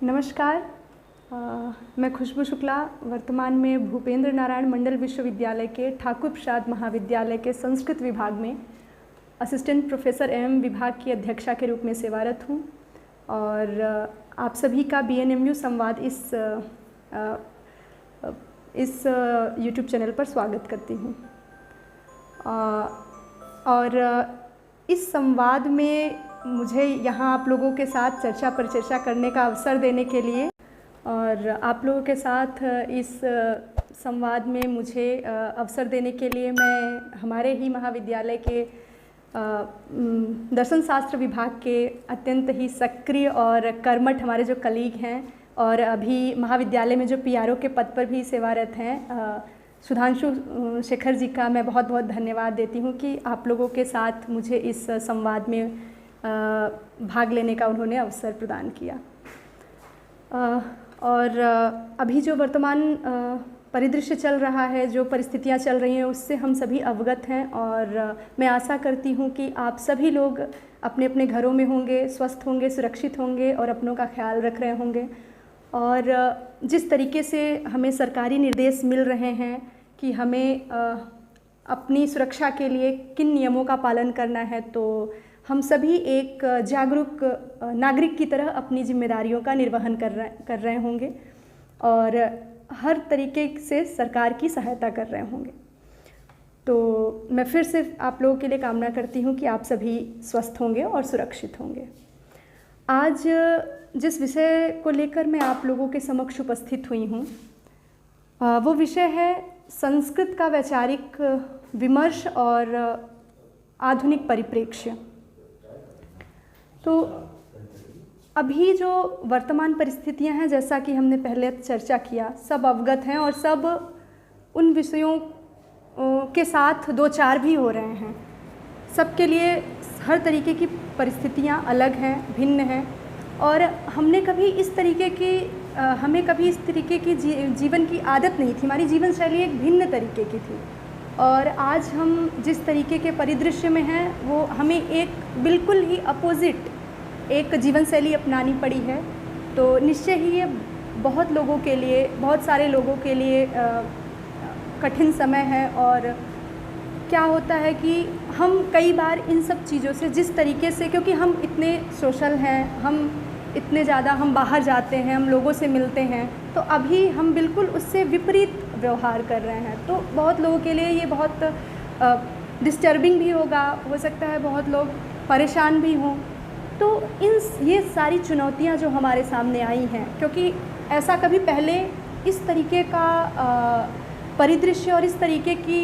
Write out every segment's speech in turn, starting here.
नमस्कार। मैं खुशबू शुक्ला वर्तमान में भूपेंद्र नारायण मंडल विश्वविद्यालय के ठाकुर प्रसाद महाविद्यालय के संस्कृत विभाग में असिस्टेंट प्रोफेसर एवं विभाग की अध्यक्षा के रूप में सेवारत हूँ और आप सभी का BNMU संवाद इस YouTube चैनल पर स्वागत करती हूँ। और इस संवाद में मुझे यहाँ आप लोगों के साथ चर्चा परिचर्चा करने का अवसर देने के लिए और आप लोगों के साथ इस संवाद में मुझे अवसर देने के लिए मैं हमारे ही महाविद्यालय के दर्शन शास्त्र विभाग के अत्यंत ही सक्रिय और कर्मठ हमारे जो कलीग हैं और अभी महाविद्यालय में जो PRO के पद पर भी सेवारत हैं सुधांशु शेखर जी का मैं बहुत बहुत धन्यवाद देती हूँ कि आप लोगों के साथ मुझे इस संवाद में भाग लेने का उन्होंने अवसर प्रदान किया। और अभी जो वर्तमान परिदृश्य चल रहा है, जो परिस्थितियाँ चल रही हैं, उससे हम सभी अवगत हैं और मैं आशा करती हूँ कि आप सभी लोग अपने अपने घरों में होंगे, स्वस्थ होंगे, सुरक्षित होंगे और अपनों का ख्याल रख रहे होंगे। और जिस तरीके से हमें सरकारी निर्देश मिल रहे हैं कि हमें अपनी सुरक्षा के लिए किन नियमों का पालन करना है, तो हम सभी एक जागरूक नागरिक की तरह अपनी जिम्मेदारियों का निर्वहन कर रहे होंगे और हर तरीके से सरकार की सहायता कर रहे होंगे। तो मैं फिर से आप लोगों के लिए कामना करती हूँ कि आप सभी स्वस्थ होंगे और सुरक्षित होंगे। आज जिस विषय को लेकर मैं आप लोगों के समक्ष उपस्थित हुई हूँ वो विषय है संस्कृत का वैचारिक विमर्श और आधुनिक परिप्रेक्ष्य। तो अभी जो वर्तमान परिस्थितियां हैं, जैसा कि हमने पहले चर्चा किया, सब अवगत हैं और सब उन विषयों के साथ दो चार भी हो रहे हैं। सबके लिए हर तरीके की परिस्थितियां अलग हैं, भिन्न हैं और हमें कभी इस तरीके की जीवन की आदत नहीं थी। हमारी जीवन शैली एक भिन्न तरीके की थी और आज हम जिस तरीके के परिदृश्य में हैं वो हमें एक बिल्कुल ही अपोजिट एक जीवन शैली अपनानी पड़ी है। तो निश्चय ही ये बहुत लोगों के लिए, बहुत सारे लोगों के लिए कठिन समय है। और क्या होता है कि हम कई बार इन सब चीज़ों से जिस तरीके से, क्योंकि हम इतने सोशल हैं, हम इतने ज़्यादा हम बाहर जाते हैं, हम लोगों से मिलते हैं, तो अभी हम बिल्कुल उससे विपरीत व्यवहार कर रहे हैं। तो बहुत लोगों के लिए ये बहुत डिस्टर्बिंग भी होगा, हो सकता है बहुत लोग परेशान भी हों। तो ये सारी चुनौतियां जो हमारे सामने आई हैं, क्योंकि ऐसा कभी पहले इस तरीके का परिदृश्य और इस तरीके की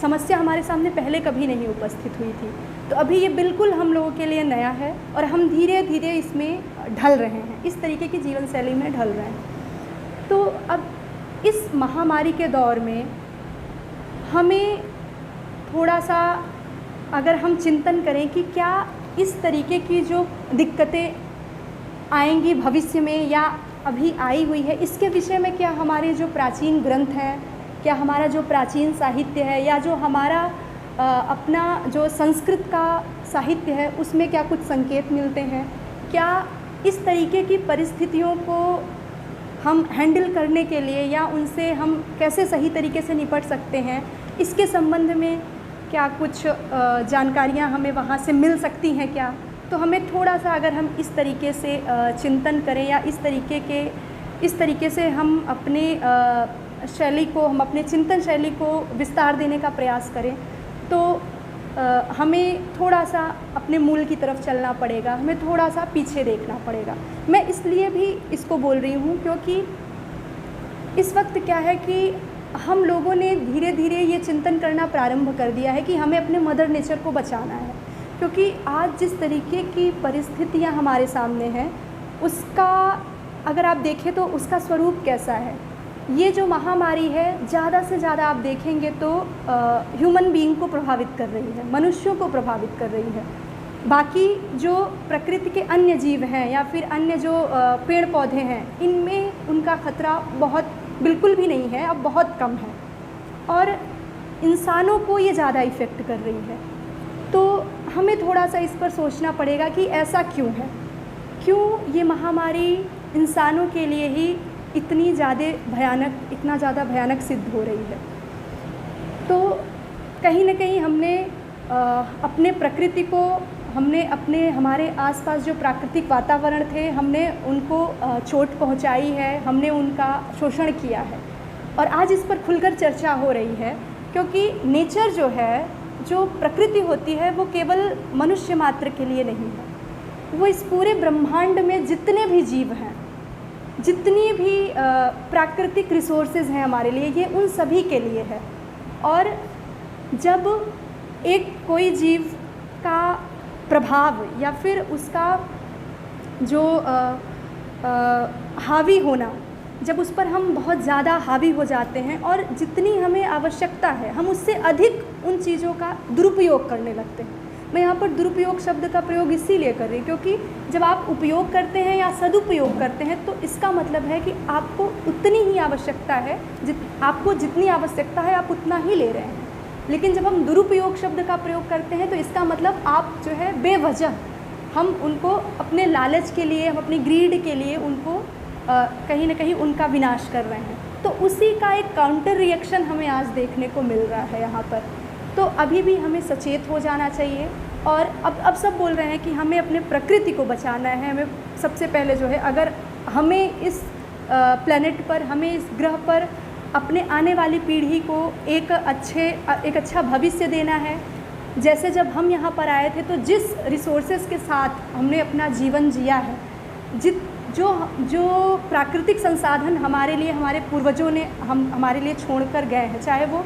समस्या हमारे सामने पहले कभी नहीं उपस्थित हुई थी। तो अभी ये बिल्कुल हम लोगों के लिए नया है और हम धीरे धीरे इसमें ढल रहे हैं, इस तरीके की जीवन शैली में ढल रहे हैं। तो अब इस महामारी के दौर में हमें थोड़ा सा अगर हम चिंतन करें कि क्या इस तरीके की जो दिक्कतें आएंगी भविष्य में या अभी आई हुई है, इसके विषय में क्या हमारे जो प्राचीन ग्रंथ हैं, क्या हमारा जो प्राचीन साहित्य है या जो हमारा अपना जो संस्कृत का साहित्य है उसमें क्या कुछ संकेत मिलते हैं? क्या इस तरीके की परिस्थितियों को हम हैंडल करने के लिए या उनसे हम कैसे सही तरीके से निपट सकते हैं, इसके संबंध में क्या कुछ जानकारियाँ हमें वहाँ से मिल सकती हैं क्या? तो हमें थोड़ा सा अगर हम इस तरीके से चिंतन करें या इस तरीके से हम अपने शैली को, हम अपने चिंतन शैली को विस्तार देने का प्रयास करें, तो हमें थोड़ा सा अपने मूल की तरफ चलना पड़ेगा, हमें थोड़ा सा पीछे देखना पड़ेगा। मैं इसलिए भी इसको बोल रही हूँ क्योंकि इस वक्त क्या है कि हम लोगों ने धीरे धीरे ये चिंतन करना प्रारंभ कर दिया है कि हमें अपने मदर नेचर को बचाना है। क्योंकि आज जिस तरीके की परिस्थितियाँ हमारे सामने हैं, उसका अगर आप देखें तो उसका स्वरूप कैसा है। ये जो महामारी है, ज़्यादा से ज़्यादा आप देखेंगे तो ह्यूमन बीइंग को प्रभावित कर रही है, मनुष्यों को प्रभावित कर रही है। बाकी जो प्रकृति के अन्य जीव हैं या फिर अन्य जो पेड़ पौधे हैं, इनमें उनका खतरा बिल्कुल भी नहीं है, अब बहुत कम है और इंसानों को ये ज़्यादा इफ़ेक्ट कर रही है। तो हमें थोड़ा सा इस पर सोचना पड़ेगा कि ऐसा क्यों है, क्यों ये महामारी इंसानों के लिए ही इतना ज़्यादा भयानक सिद्ध हो रही है। तो कहीं न कहीं हमने अपने प्रकृति को, हमारे आसपास जो प्राकृतिक वातावरण थे, हमने उनको चोट पहुंचाई है, हमने उनका शोषण किया है। और आज इस पर खुलकर चर्चा हो रही है, क्योंकि नेचर जो है, जो प्रकृति होती है, वो केवल मनुष्य मात्र के लिए नहीं है, वो इस पूरे ब्रह्मांड में जितने भी जीव हैं, जितनी भी प्राकृतिक रिसोर्सेज हैं हमारे लिए, ये उन सभी के लिए है। और जब कोई जीव का प्रभाव या फिर उसका जो हावी होना, जब उस पर हम बहुत ज़्यादा हावी हो जाते हैं और जितनी हमें आवश्यकता है हम उससे अधिक उन चीज़ों का दुरुपयोग करने लगते हैं। मैं यहाँ पर दुरुपयोग शब्द का प्रयोग इसीलिए कर रही हूँ क्योंकि जब आप उपयोग करते हैं या सदुपयोग करते हैं तो इसका मतलब है कि आपको उतनी ही आवश्यकता है, आपको जितनी आवश्यकता है आप उतना ही ले रहे हैं। लेकिन जब हम दुरुपयोग शब्द का प्रयोग करते हैं तो इसका मतलब आप जो है बेवजह हम उनको अपने लालच के लिए, हम अपनी ग्रीड के लिए उनको कहीं ना कहीं उनका विनाश कर रहे हैं। तो उसी का एक काउंटर रिएक्शन हमें आज देखने को मिल रहा है यहाँ पर। तो अभी भी हमें सचेत हो जाना चाहिए। और अब सब बोल रहे हैं कि हमें अपने प्रकृति को बचाना है। हमें सबसे पहले जो है, अगर हमें इस प्लेनेट पर, हमें इस ग्रह पर अपने आने वाली पीढ़ी को एक अच्छा भविष्य देना है। जैसे जब हम यहाँ पर आए थे तो जिस रिसोर्सेज के साथ हमने अपना जीवन जिया है, जो प्राकृतिक संसाधन हमारे लिए हमारे पूर्वजों ने हमारे लिए छोड़ कर गए हैं, चाहे वो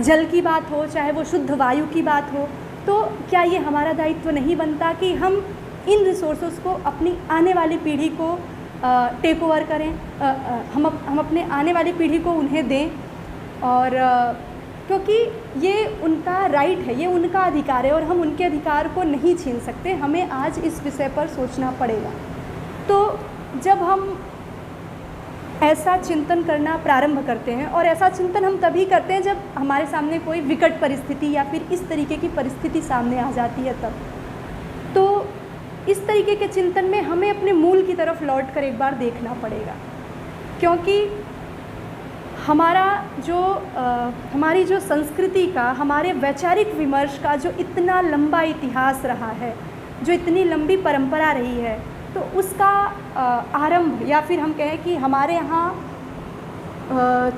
जल की बात हो, चाहे वो शुद्ध वायु की बात हो, तो क्या ये हमारा दायित्व नहीं बनता कि हम इन रिसोर्सेज को अपनी आने वाली पीढ़ी को टेक ओवर करें, हम अपने आने वाली पीढ़ी को उन्हें दें। और क्योंकि ये उनका राइट है, ये उनका अधिकार है और हम उनके अधिकार को नहीं छीन सकते। हमें आज इस विषय पर सोचना पड़ेगा। तो जब हम ऐसा चिंतन करना प्रारंभ करते हैं, और ऐसा चिंतन हम तभी करते हैं जब हमारे सामने कोई विकट परिस्थिति या फिर इस तरीके की परिस्थिति सामने आ जाती है, तब तो इस तरीके के चिंतन में हमें अपने मूल की तरफ लौट कर एक बार देखना पड़ेगा। क्योंकि हमारी जो संस्कृति का, हमारे वैचारिक विमर्श का जो इतना लंबा इतिहास रहा है, जो इतनी लंबी परंपरा रही है, तो उसका आरंभ, या फिर हम कहें कि हमारे यहाँ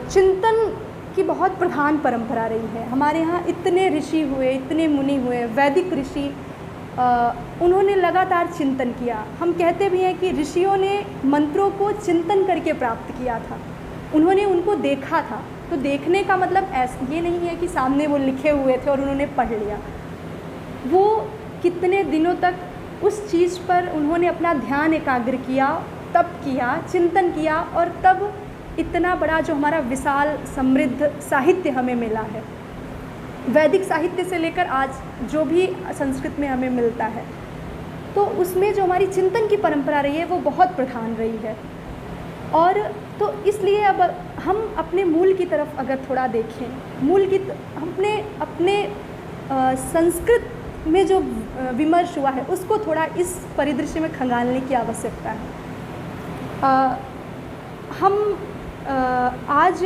चिंतन की बहुत प्रधान परंपरा रही है। हमारे यहाँ इतने ऋषि हुए, इतने मुनि हुए, वैदिक ऋषि, उन्होंने लगातार चिंतन किया। हम कहते भी हैं कि ऋषियों ने मंत्रों को चिंतन करके प्राप्त किया था, उन्होंने उनको देखा था। तो देखने का मतलब ये नहीं है कि सामने वो लिखे हुए थे और उन्होंने पढ़ लिया। वो कितने दिनों तक उस चीज़ पर उन्होंने अपना ध्यान एकाग्र किया, तप किया, चिंतन किया, और तब इतना बड़ा जो हमारा विशाल समृद्ध साहित्य हमें मिला है, वैदिक साहित्य से लेकर आज जो भी संस्कृत में हमें मिलता है, तो उसमें जो हमारी चिंतन की परंपरा रही है वो बहुत प्रधान रही है। और तो इसलिए अब हम अपने मूल की तरफ अगर थोड़ा देखें, अपने संस्कृत में जो विमर्श हुआ है उसको थोड़ा इस परिदृश्य में खंगालने की आवश्यकता है। हम आज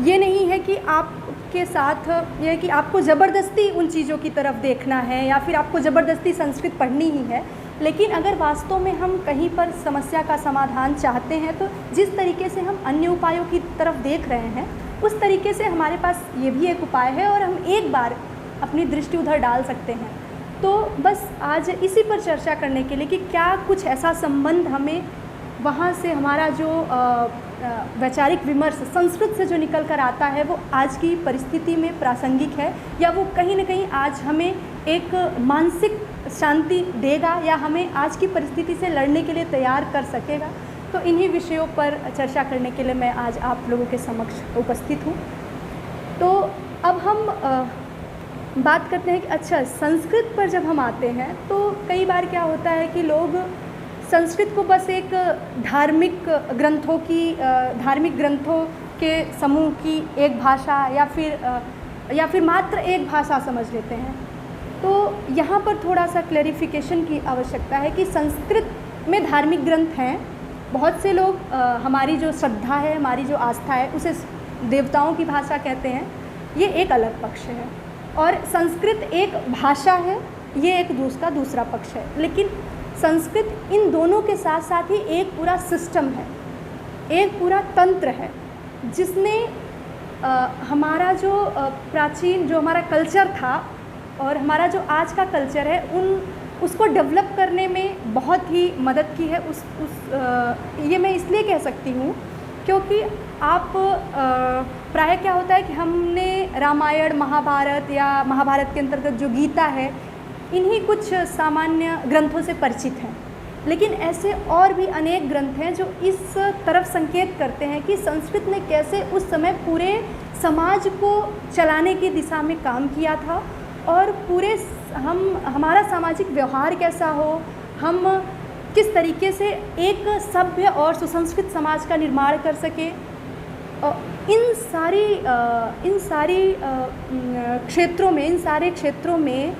ये नहीं है कि आपके साथ यह है कि आपको ज़बरदस्ती उन चीज़ों की तरफ देखना है या फिर आपको ज़बरदस्ती संस्कृत पढ़नी ही है। लेकिन अगर वास्तव में हम कहीं पर समस्या का समाधान चाहते हैं तो जिस तरीके से हम अन्य उपायों की तरफ देख रहे हैं उस तरीके से हमारे पास ये भी एक उपाय है और हम एक बार अपनी दृष्टि उधर डाल सकते हैं। तो बस आज इसी पर चर्चा करने के लिए कि क्या कुछ ऐसा संबंध हमें वहाँ से, हमारा जो वैचारिक विमर्श संस्कृत से जो निकल कर आता है वो आज की परिस्थिति में प्रासंगिक है, या वो कहीं ना कहीं आज हमें एक मानसिक शांति देगा या हमें आज की परिस्थिति से लड़ने के लिए तैयार कर सकेगा। तो इन्हीं विषयों पर चर्चा करने के लिए मैं आज आप लोगों के समक्ष उपस्थित हूँ। तो अब हम बात करते हैं कि अच्छा, संस्कृत पर जब हम आते हैं तो कई बार क्या होता है कि लोग संस्कृत को बस एक धार्मिक ग्रंथों के समूह की एक भाषा या फिर मात्र एक भाषा समझ लेते हैं। तो यहाँ पर थोड़ा सा क्लैरिफिकेशन की आवश्यकता है कि संस्कृत में धार्मिक ग्रंथ हैं। बहुत से लोग हमारी जो श्रद्धा है, हमारी जो आस्था है, उसे देवताओं की भाषा कहते हैं, ये एक अलग पक्ष है। और संस्कृत एक भाषा है, ये एक दूसरा पक्ष है। लेकिन संस्कृत इन दोनों के साथ साथ ही एक पूरा सिस्टम है, एक पूरा तंत्र है, जिसने हमारा जो प्राचीन जो हमारा कल्चर था और हमारा जो आज का कल्चर है उसको डेवलप करने में बहुत ही मदद की है। ये मैं इसलिए कह सकती हूँ क्योंकि आप प्रायः क्या होता है कि हमने रामायण, महाभारत या महाभारत के अंतर्गत जो गीता है, इन्हीं कुछ सामान्य ग्रंथों से परिचित हैं। लेकिन ऐसे और भी अनेक ग्रंथ हैं जो इस तरफ संकेत करते हैं कि संस्कृत ने कैसे उस समय पूरे समाज को चलाने की दिशा में काम किया था और पूरे हमारा सामाजिक व्यवहार कैसा हो, हम किस तरीके से एक सभ्य और सुसंस्कृत समाज का निर्माण कर सके। इन सारे क्षेत्रों में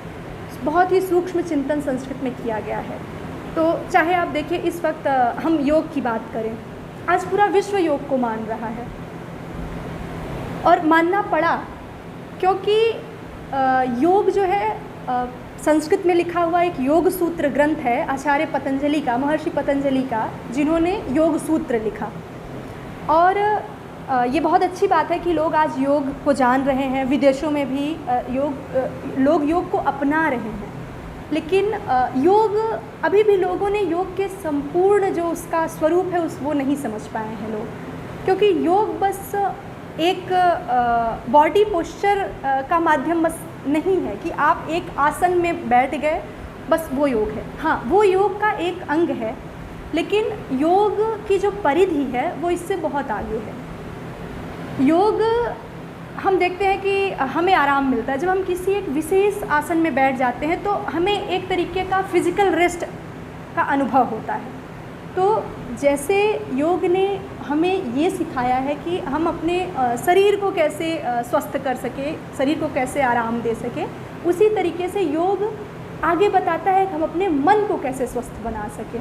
बहुत ही सूक्ष्म चिंतन संस्कृत में किया गया है। तो चाहे आप देखिए, इस वक्त हम योग की बात करें, आज पूरा विश्व योग को मान रहा है और मानना पड़ा, क्योंकि योग जो है संस्कृत में लिखा हुआ एक योग सूत्र ग्रंथ है आचार्य पतंजलि का, महर्षि पतंजलि का, जिन्होंने योग सूत्र लिखा। और ये बहुत अच्छी बात है कि लोग आज योग को जान रहे हैं, विदेशों में भी लोग योग को अपना रहे हैं। लेकिन योग अभी भी लोगों ने योग के संपूर्ण जो उसका स्वरूप है वो नहीं समझ पाए हैं लोग, क्योंकि योग बस एक बॉडी पोस्चर का माध्यम बस नहीं है कि आप एक आसन में बैठ गए, बस वो योग है। हाँ, वो योग का एक अंग है, लेकिन योग की जो परिधि है वो इससे बहुत आगे है। योग हम देखते हैं कि हमें आराम मिलता है जब हम किसी एक विशेष आसन में बैठ जाते हैं, तो हमें एक तरीके का फिज़िकल रेस्ट का अनुभव होता है। तो जैसे योग ने हमें ये सिखाया है कि हम अपने शरीर को कैसे स्वस्थ कर सके, शरीर को कैसे आराम दे सके, उसी तरीके से योग आगे बताता है कि हम अपने मन को कैसे स्वस्थ बना सकें,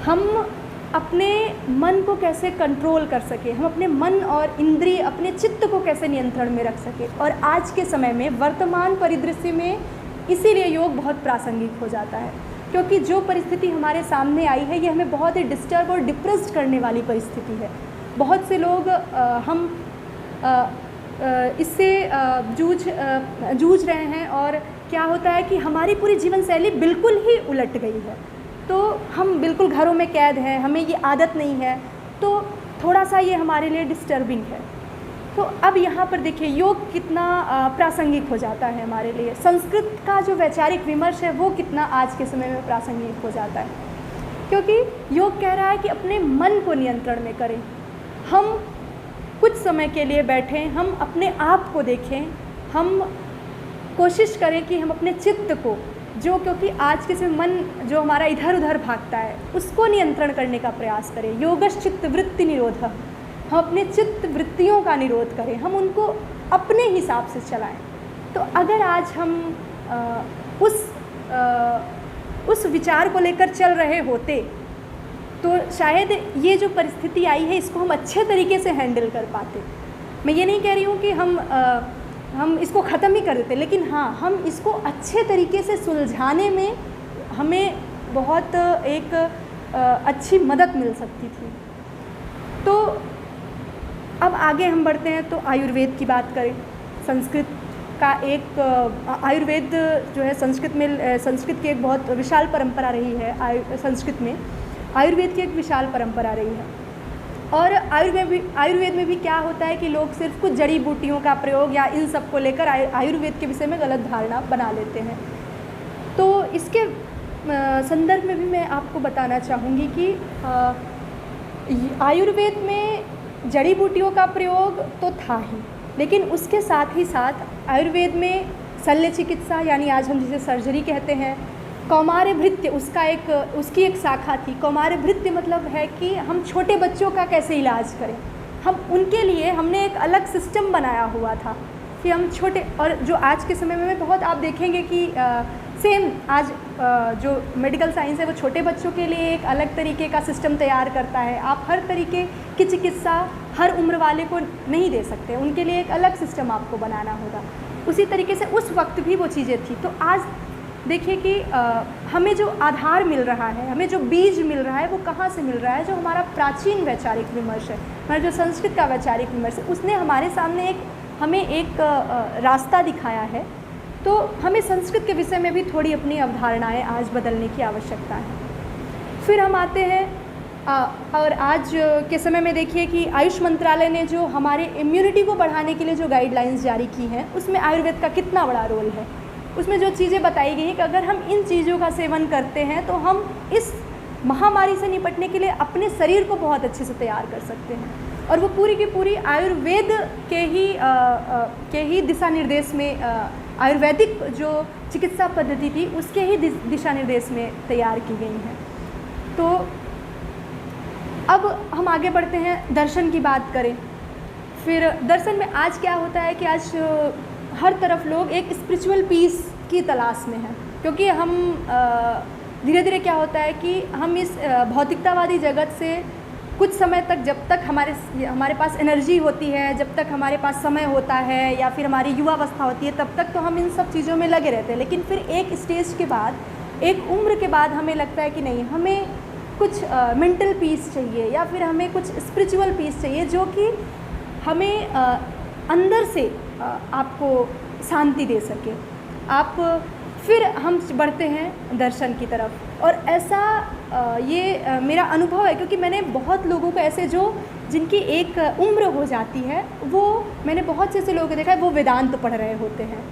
हम अपने मन को कैसे कंट्रोल कर सके, हम अपने मन और इंद्रिय, अपने चित्त को कैसे नियंत्रण में रख सके। और आज के समय में, वर्तमान परिदृश्य में, इसीलिए योग बहुत प्रासंगिक हो जाता है, क्योंकि जो परिस्थिति हमारे सामने आई है ये हमें बहुत ही डिस्टर्ब और डिप्रेस्ड करने वाली परिस्थिति है। बहुत से लोग हम इससे जूझ रहे हैं, और क्या होता है कि हमारी पूरी जीवन शैली बिल्कुल ही उलट गई है। तो हम बिल्कुल घरों में कैद हैं, हमें ये आदत नहीं है, तो थोड़ा सा ये हमारे लिए डिस्टर्बिंग है। तो अब यहाँ पर देखिए योग कितना प्रासंगिक हो जाता है हमारे लिए, संस्कृत का जो वैचारिक विमर्श है वो कितना आज के समय में प्रासंगिक हो जाता है, क्योंकि योग कह रहा है कि अपने मन को नियंत्रण में करें, हम कुछ समय के लिए बैठें, हम अपने आप को देखें, हम कोशिश करें कि हम अपने चित्त को, जो क्योंकि आज के समय मन जो हमारा इधर उधर भागता है, उसको नियंत्रण करने का प्रयास करें। योगश चित्त वृत्ति निरोध, हम अपने चित्त वृत्तियों का निरोध करें, हम उनको अपने हिसाब से चलाएं। तो अगर आज हम उस विचार को लेकर चल रहे होते, तो शायद ये जो परिस्थिति आई है इसको हम अच्छे तरीके से हैंडल कर पाते। मैं ये नहीं कह रही हूँ कि हम इसको ख़त्म ही कर देते, लेकिन हाँ, हम इसको अच्छे तरीके से सुलझाने में हमें बहुत एक अच्छी मदद मिल सकती थी। तो अब आगे हम बढ़ते हैं, तो आयुर्वेद की बात करें। संस्कृत का एक आयुर्वेद जो है संस्कृत की एक बहुत विशाल परंपरा रही है। संस्कृत में आयुर्वेद की एक विशाल परंपरा रही है, और आयुर्वेद में भी क्या होता है कि लोग सिर्फ कुछ जड़ी बूटियों का प्रयोग या इन सब को लेकर आयुर्वेद के विषय में गलत धारणा बना लेते हैं। तो इसके संदर्भ में भी मैं आपको बताना चाहूँगी कि आयुर्वेद में जड़ी बूटियों का प्रयोग तो था ही, लेकिन उसके साथ ही साथ आयुर्वेद में शल्य चिकित्सा, यानी आज हम जिसे सर्जरी कहते हैं, कौमार्य भृत्य उसकी एक शाखा थी। कौमार्य भृत्य मतलब है कि हम छोटे बच्चों का कैसे इलाज करें, हम उनके लिए हमने एक अलग सिस्टम बनाया हुआ था। कि हम छोटे, और जो आज के समय में बहुत आप देखेंगे कि सेम आज जो मेडिकल साइंस है वो छोटे बच्चों के लिए एक अलग तरीके का सिस्टम तैयार करता है। आप हर तरीके की चिकित्सा हर उम्र वाले को नहीं दे सकते, उनके लिए एक अलग सिस्टम आपको बनाना होगा। उसी तरीके से उस वक्त भी वो चीज़ें थी। तो आज देखिए कि हमें जो आधार मिल रहा है, हमें जो बीज मिल रहा है, वो कहाँ से मिल रहा है? जो हमारा प्राचीन वैचारिक विमर्श है, हमारा जो संस्कृत का वैचारिक विमर्श है, उसने हमारे सामने हमें एक रास्ता दिखाया है। तो हमें संस्कृत के विषय में भी थोड़ी अपनी अवधारणाएं आज बदलने की आवश्यकता है। फिर हम आते हैं और आज के समय में देखिए कि आयुष मंत्रालय ने जो हमारे इम्यूनिटी को बढ़ाने के लिए जो गाइडलाइंस जारी की हैं, उसमें आयुर्वेद का कितना बड़ा रोल है। उसमें जो चीज़ें बताई गई हैं कि अगर हम इन चीज़ों का सेवन करते हैं तो हम इस महामारी से निपटने के लिए अपने शरीर को बहुत अच्छे से तैयार कर सकते हैं। और वो पूरी की पूरी आयुर्वेद के ही दिशा निर्देश में, आयुर्वेदिक जो चिकित्सा पद्धति थी उसके ही दिशा निर्देश में तैयार की गई हैं। तो अब हम आगे बढ़ते हैं, दर्शन की बात करें। फिर दर्शन में आज क्या होता है कि आज हर तरफ लोग एक स्पिरिचुअल पीस की तलाश में हैं, क्योंकि हम धीरे धीरे क्या होता है कि हम इस भौतिकतावादी जगत से कुछ समय तक, जब तक हमारे पास एनर्जी होती है, जब तक हमारे पास समय होता है या फिर हमारी युवावस्था होती है, तब तक तो हम इन सब चीज़ों में लगे रहते हैं। लेकिन फिर एक स्टेज के बाद, एक उम्र के बाद हमें लगता है कि नहीं, हमें कुछ मेंटल पीस चाहिए या फिर हमें कुछ स्पिरिचुअल पीस चाहिए, जो कि हमें अंदर से आपको शांति दे सके। फिर हम बढ़ते हैं दर्शन की तरफ। और ऐसा ये मेरा अनुभव है, क्योंकि मैंने बहुत लोगों को ऐसे जिनकी एक उम्र हो जाती है, वो मैंने बहुत से ऐसे लोगों को देखा है, वो वेदांत पढ़ रहे होते हैं,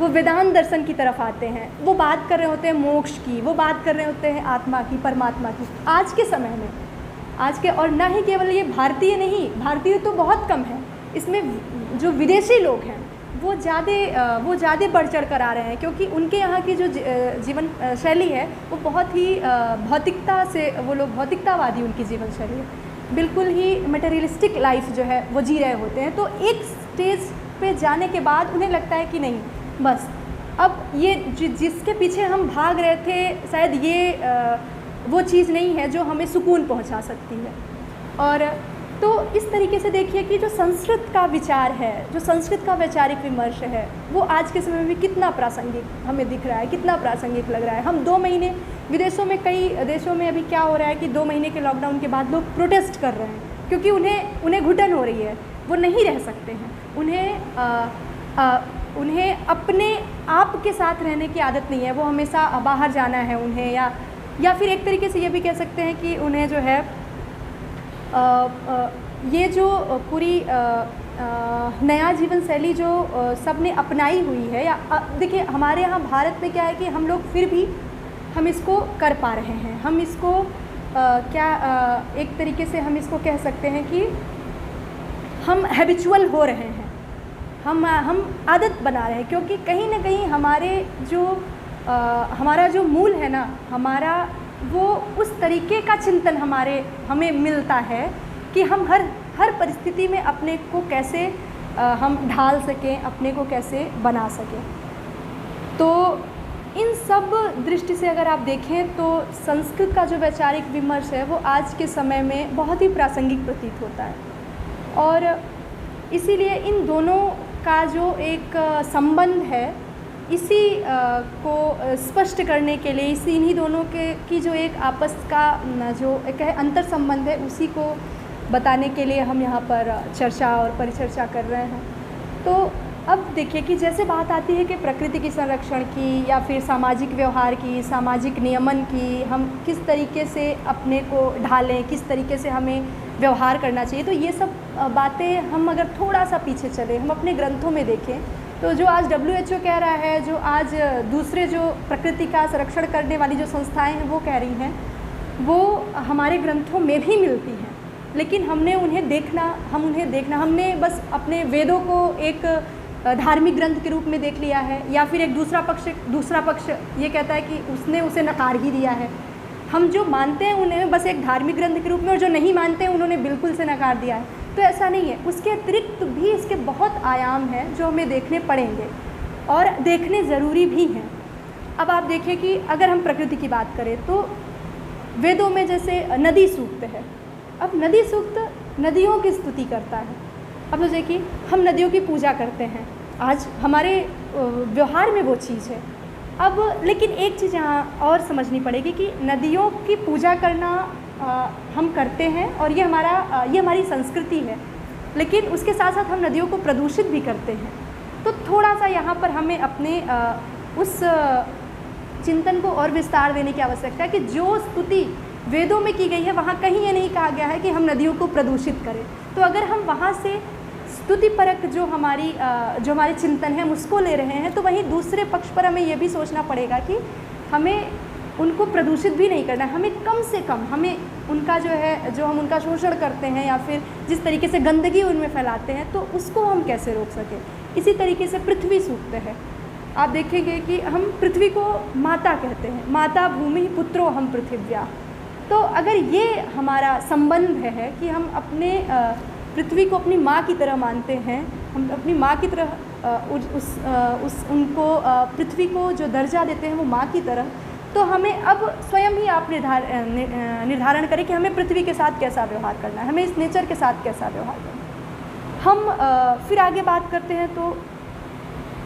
वो वेदांत दर्शन की तरफ आते हैं, वो बात कर रहे होते हैं मोक्ष की, वो बात कर रहे होते हैं आत्मा की, परमात्मा की। आज के समय में, और ना ही केवल ये भारतीय नहीं, भारतीय तो बहुत कम है, इसमें जो विदेशी लोग हैं वो ज़्यादा बढ़ चढ़ कर आ रहे हैं, क्योंकि उनके यहाँ की जो जीवन शैली है वो बहुत ही भौतिकता से, वो लोग भौतिकतावादी उनकी जीवन शैली है, बिल्कुल ही मटेरियलिस्टिक लाइफ जो है वो जी रहे होते हैं। तो एक स्टेज पे जाने के बाद उन्हें लगता है कि नहीं, बस अब ये जिसके पीछे हम भाग रहे थे, शायद ये वो चीज़ नहीं है जो हमें सुकून पहुंचा सकती है। और तो इस तरीके से देखिए कि जो संस्कृत का विचार है, जो संस्कृत का वैचारिक विमर्श है, वो आज के समय में भी कितना प्रासंगिक हमें दिख रहा है, कितना प्रासंगिक लग रहा है। हम 2 महीने विदेशों में, कई देशों में अभी क्या हो रहा है कि 2 महीने के लॉकडाउन के बाद लोग प्रोटेस्ट कर रहे हैं, क्योंकि उन्हें घुटन हो रही है, वो नहीं रह सकते हैं, उन्हें अपने आप के साथ रहने की आदत नहीं है, वो हमेशा बाहर जाना है उन्हें, या फिर एक तरीके से ये भी कह सकते हैं कि उन्हें जो है ये जो पूरी नया जीवन शैली जो सबने अपनाई हुई है, या देखिए हमारे यहाँ भारत में क्या है कि हम लोग फिर भी हम इसको कर पा रहे हैं, हम इसको एक तरीके से हम इसको कह सकते हैं कि हम हैबिचुअल हो रहे हैं, हम आदत बना रहे हैं, क्योंकि कहीं ना कहीं हमारा जो मूल है ना, हमारा वो उस तरीके का चिंतन हमें मिलता है कि हम हर परिस्थिति में अपने को कैसे हम ढाल सकें, अपने को कैसे बना सकें। तो इन सब दृष्टि से अगर आप देखें तो संस्कृत का जो वैचारिक विमर्श है वो आज के समय में बहुत ही प्रासंगिक प्रतीत होता है। और इसीलिए इन दोनों का जो एक संबंध है, इसी को स्पष्ट करने के लिए, इन्हीं दोनों की जो एक आपस का जो एक अंतर संबंध है, उसी को बताने के लिए हम यहाँ पर चर्चा और परिचर्चा कर रहे हैं। तो अब देखिए कि जैसे बात आती है कि प्रकृति की संरक्षण की, या फिर सामाजिक व्यवहार की, सामाजिक नियमन की, हम किस तरीके से अपने को ढालें, किस तरीके से हमें व्यवहार करना चाहिए, तो ये सब बातें हम अगर थोड़ा सा पीछे चले, हम अपने ग्रंथों में देखें, तो जो आज WHO कह रहा है, जो आज दूसरे जो प्रकृति का संरक्षण करने वाली जो संस्थाएं हैं वो कह रही हैं, वो हमारे ग्रंथों में भी मिलती हैं। लेकिन हमने उन्हें देखना, हमने बस अपने वेदों को एक धार्मिक ग्रंथ के रूप में देख लिया है, या फिर एक दूसरा पक्ष ये कहता है कि उसने उसे नकार ही दिया है। हम जो मानते हैं उन्हें बस एक धार्मिक ग्रंथ के रूप में, और जो नहीं मानते हैं उन्होंने बिल्कुल से नकार दिया है। तो ऐसा नहीं है, उसके अतिरिक्त भी इसके बहुत आयाम हैं जो हमें देखने पड़ेंगे और देखने ज़रूरी भी हैं। अब आप देखिए कि अगर हम प्रकृति की बात करें तो वेदों में जैसे नदी सूक्त है। अब नदी सूक्त नदियों की स्तुति करता है। अब तो देखिए हम नदियों की पूजा करते हैं, आज हमारे व्यवहार में वो चीज़ है। अब लेकिन एक चीज़ यहाँ और समझनी पड़ेगी कि नदियों की पूजा करना हम करते हैं और ये हमारी संस्कृति है, लेकिन उसके साथ साथ हम नदियों को प्रदूषित भी करते हैं। तो थोड़ा सा यहाँ पर हमें अपने उस चिंतन को और विस्तार देने की आवश्यकता है कि जो स्तुति वेदों में की गई है वहाँ कहीं ये नहीं कहा गया है कि हम नदियों को प्रदूषित करें। तो अगर हम वहाँ से स्तुति परक जो हमारे चिंतन है हम उसको ले रहे हैं, तो वहीं दूसरे पक्ष पर हमें ये भी सोचना पड़ेगा कि हमें उनको प्रदूषित भी नहीं करना है। हमें कम से कम हमें उनका जो हम उनका शोषण करते हैं या फिर जिस तरीके से गंदगी उनमें फैलाते हैं तो उसको हम कैसे रोक सकें। इसी तरीके से पृथ्वी सूक्त है। आप देखेंगे कि हम पृथ्वी को माता कहते हैं, माता भूमि पुत्रो हम पृथिव्या। तो अगर ये हमारा संबंध है कि हम अपने पृथ्वी को अपनी माँ की तरह मानते हैं, हम अपनी माँ की तरह उनको पृथ्वी को जो दर्जा देते हैं वो माँ की तरह, तो हमें अब स्वयं ही आप निर्धारण करें कि हमें पृथ्वी के साथ कैसा व्यवहार करना है, हमें इस नेचर के साथ कैसा व्यवहार करना है। हम फिर आगे बात करते हैं तो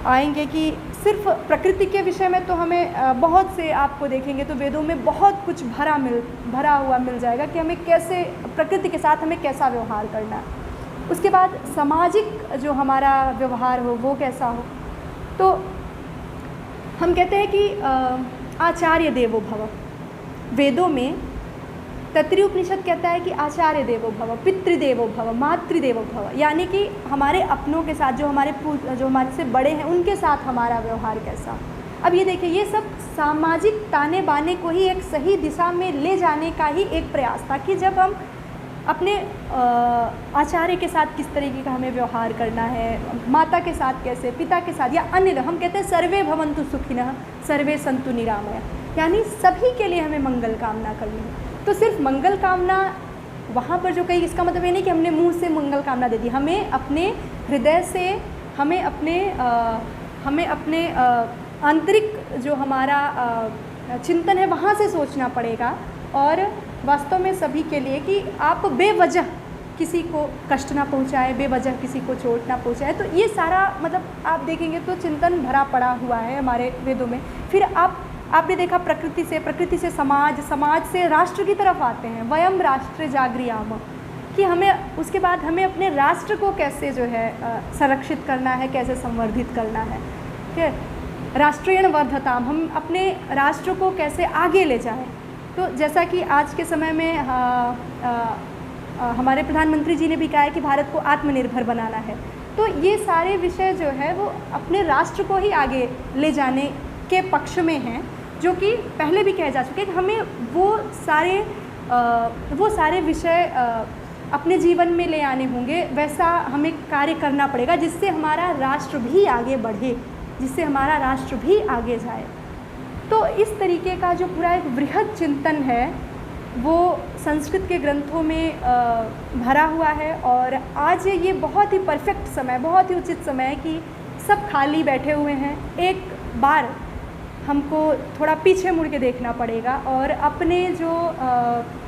आएंगे कि सिर्फ प्रकृति के विषय में तो हमें बहुत से आपको देखेंगे तो वेदों में बहुत कुछ भरा हुआ मिल जाएगा कि हमें कैसे प्रकृति के साथ हमें कैसा व्यवहार करना है। उसके बाद सामाजिक जो हमारा व्यवहार हो वो कैसा हो, तो हम कहते हैं कि आचार्य देवो भव। वेदों में तैत्तिरीय उपनिषद कहता है कि आचार्य देवो भव, पितृदेवो भव, मातृदेवो भव, यानी कि हमारे अपनों के साथ जो हमारे से बड़े हैं उनके साथ हमारा व्यवहार कैसा। अब ये देखिए ये सब सामाजिक ताने बाने को ही एक सही दिशा में ले जाने का ही एक प्रयास था कि जब हम अपने आचार्य के साथ किस तरीके का हमें व्यवहार करना है, माता के साथ कैसे, पिता के साथ या अन्य, हम कहते हैं सर्वे भवन्तु सुखिनः सर्वे सन्तु निरामया, यानी सभी के लिए हमें मंगल कामना करनी है। तो सिर्फ मंगल कामना वहाँ पर जो कही, इसका मतलब ये नहीं कि हमने मुंह से मंगल कामना दे दी, हमें अपने हृदय से, हमें अपने आंतरिक जो हमारा चिंतन है वहाँ से सोचना पड़ेगा और वास्तव में सभी के लिए कि आप बेवजह किसी को कष्ट ना पहुँचाए, बेवजह किसी को चोट ना पहुँचाए। तो ये सारा मतलब आप देखेंगे तो चिंतन भरा पड़ा हुआ है हमारे वेदों में। फिर आपने देखा प्रकृति से समाज, समाज से राष्ट्र की तरफ आते हैं, वयम राष्ट्र जागृयाम, कि हमें उसके बाद हमें अपने राष्ट्र को कैसे जो है संरक्षित करना है, कैसे संवर्धित करना है, ठीक है। राष्ट्रीयण वर्धताम, हम अपने राष्ट्र को कैसे आगे ले जाएं। तो जैसा कि आज के समय में हमारे प्रधानमंत्री जी ने भी कहा है कि भारत को आत्मनिर्भर बनाना है, तो ये सारे विषय जो है वो अपने राष्ट्र को ही आगे ले जाने के पक्ष में हैं, जो कि पहले भी कहे जा चुके हैं कि हमें वो सारे विषय अपने जीवन में ले आने होंगे, वैसा हमें कार्य करना पड़ेगा जिससे हमारा राष्ट्र भी आगे बढ़े, जिससे हमारा राष्ट्र भी आगे जाए। तो इस तरीके का जो पूरा एक बृहद चिंतन है वो संस्कृत के ग्रंथों में भरा हुआ है। और आज ये बहुत ही परफेक्ट समय, बहुत ही उचित समय है कि सब खाली बैठे हुए हैं, एक बार हमको थोड़ा पीछे मुड़ के देखना पड़ेगा और अपने जो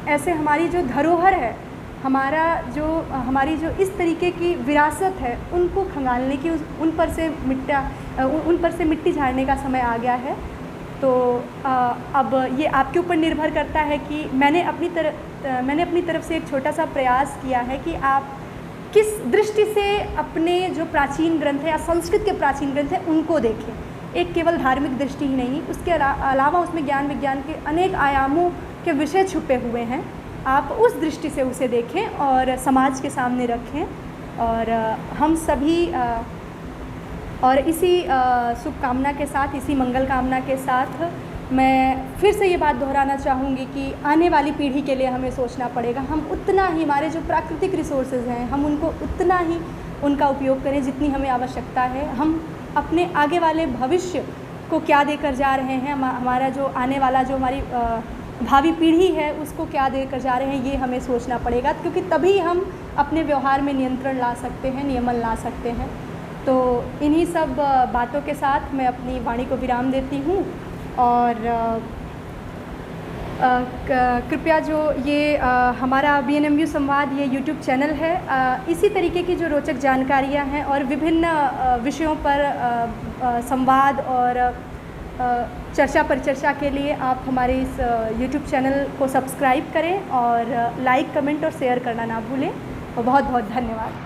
ऐसे हमारी जो धरोहर है, हमारी जो इस तरीके की विरासत है, उनको खंगालने की, उन पर से मिट्टी झाड़ने का समय आ गया है। तो अब ये आपके ऊपर निर्भर करता है कि मैंने अपनी तरफ से एक छोटा सा प्रयास किया है कि आप किस दृष्टि से अपने जो प्राचीन ग्रंथ है या संस्कृत के प्राचीन ग्रंथ हैं उनको देखें। एक केवल धार्मिक दृष्टि ही नहीं, उसके अलावा उसमें ज्ञान विज्ञान के अनेक आयामों के विषय छुपे हुए हैं। आप उस दृष्टि से उसे देखें और समाज के सामने रखें। और हम सभी और इसी शुभकामना के साथ, इसी मंगल कामना के साथ मैं फिर से ये बात दोहराना चाहूँगी कि आने वाली पीढ़ी के लिए हमें सोचना पड़ेगा। हम उतना ही, हमारे जो प्राकृतिक रिसोर्सेज हैं, हम उनको उतना ही उनका उपयोग करें जितनी हमें आवश्यकता है। हम अपने आगे वाले भविष्य को क्या देकर जा रहे हैं, हमारा जो आने वाला जो हमारी भावी पीढ़ी है उसको क्या देकर जा रहे हैं, ये हमें सोचना पड़ेगा, क्योंकि तभी हम अपने व्यवहार में नियंत्रण ला सकते हैं, नियमन ला सकते हैं। तो इन्हीं सब बातों के साथ मैं अपनी वाणी को विराम देती हूँ और कृपया जो ये हमारा BNMU संवाद ये YouTube चैनल है, इसी तरीके की जो रोचक जानकारियाँ हैं और विभिन्न विषयों पर संवाद और चर्चा परिचर्चा के लिए आप हमारे इस YouTube चैनल को सब्सक्राइब करें और लाइक, कमेंट और शेयर करना ना भूलें। और बहुत बहुत धन्यवाद।